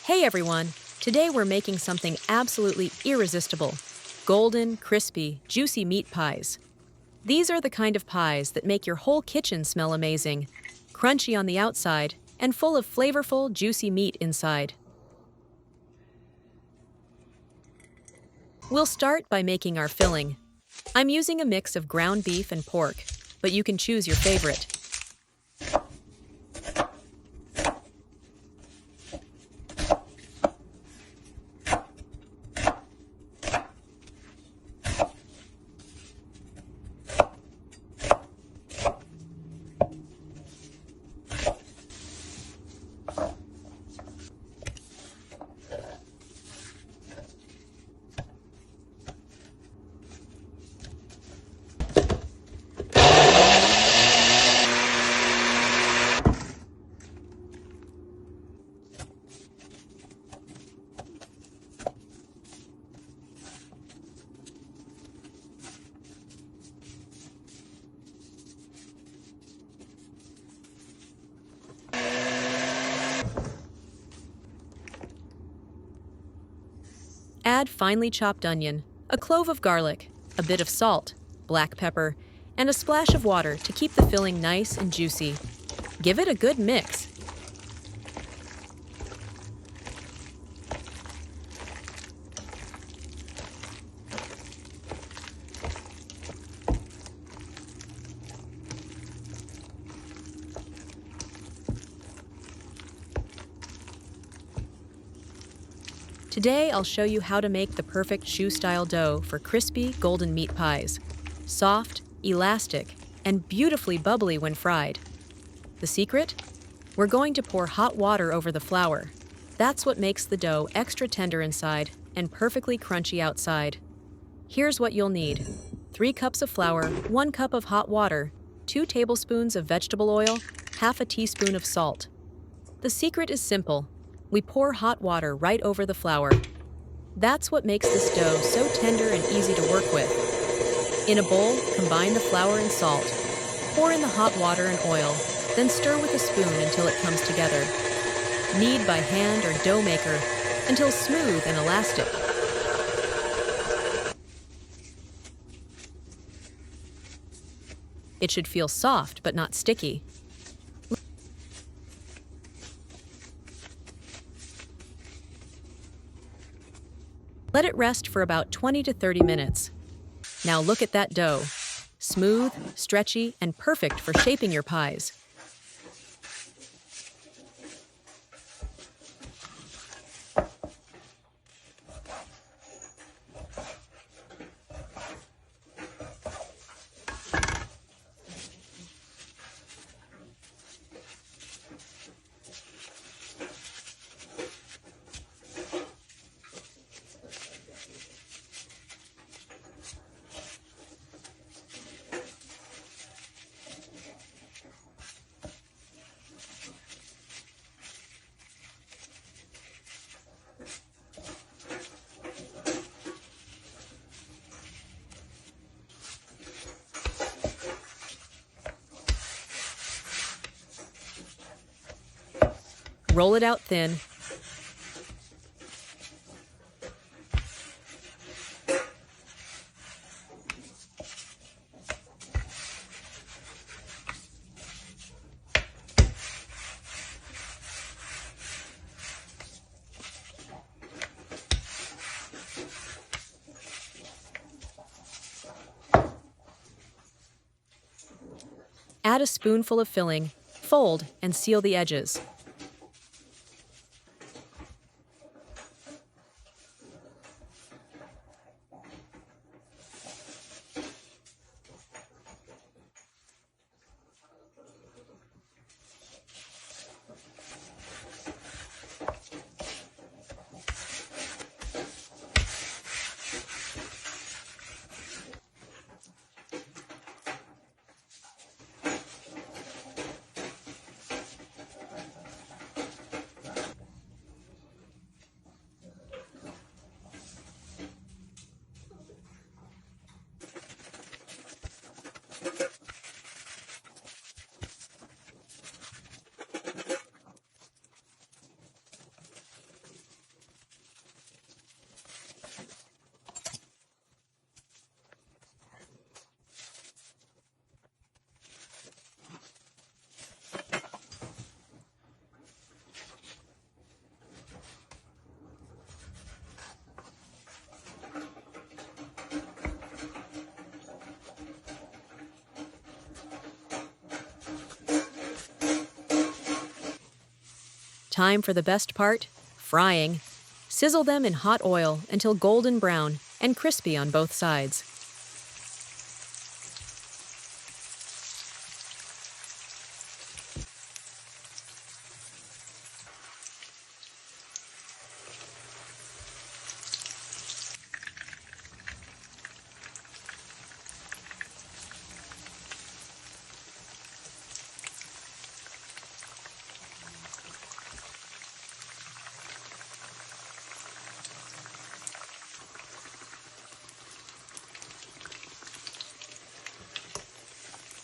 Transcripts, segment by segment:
Hey everyone! Today we're making something absolutely irresistible. Golden, crispy, juicy meat pies. These are the kind of pies that make your whole kitchen smell amazing. Crunchy on the outside and full of flavorful, juicy meat inside. We'll start by making our filling. I'm using a mix of ground beef and pork, but you can choose your favorite. Add finely chopped onion, a clove of garlic, a bit of salt, black pepper, and a splash of water to keep the filling nice and juicy. Give it a good mix. Today, I'll show you how to make the perfect choux-style dough for crispy, golden meat pies. Soft, elastic, and beautifully bubbly when fried. The secret? We're going to pour hot water over the flour. That's what makes the dough extra tender inside and perfectly crunchy outside. Here's what you'll need. 3 cups of flour, 1 cup of hot water, 2 tablespoons of vegetable oil, half a teaspoon of salt. The secret is simple. We pour hot water right over the flour. That's what makes this dough so tender and easy to work with. In a bowl, combine the flour and salt. Pour in the hot water and oil, then stir with a spoon until it comes together. Knead by hand or dough maker until smooth and elastic. It should feel soft but not sticky. Let it rest for about 20 to 30 minutes. Now look at that dough. Smooth, stretchy, and perfect for shaping your pies. Roll it out thin. Add a spoonful of filling, fold, and seal the edges. Time for the best part, frying. Sizzle them in hot oil until golden brown and crispy on both sides.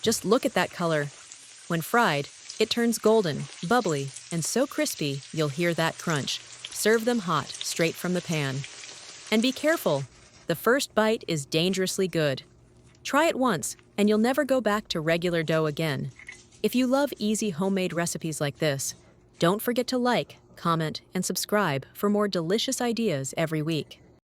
Just look at that color. When fried, it turns golden, bubbly, and so crispy you'll hear that crunch. Serve them hot, straight from the pan. And be careful, the first bite is dangerously good. Try it once, and you'll never go back to regular dough again. If you love easy homemade recipes like this, don't forget to like, comment, and subscribe for more delicious ideas every week.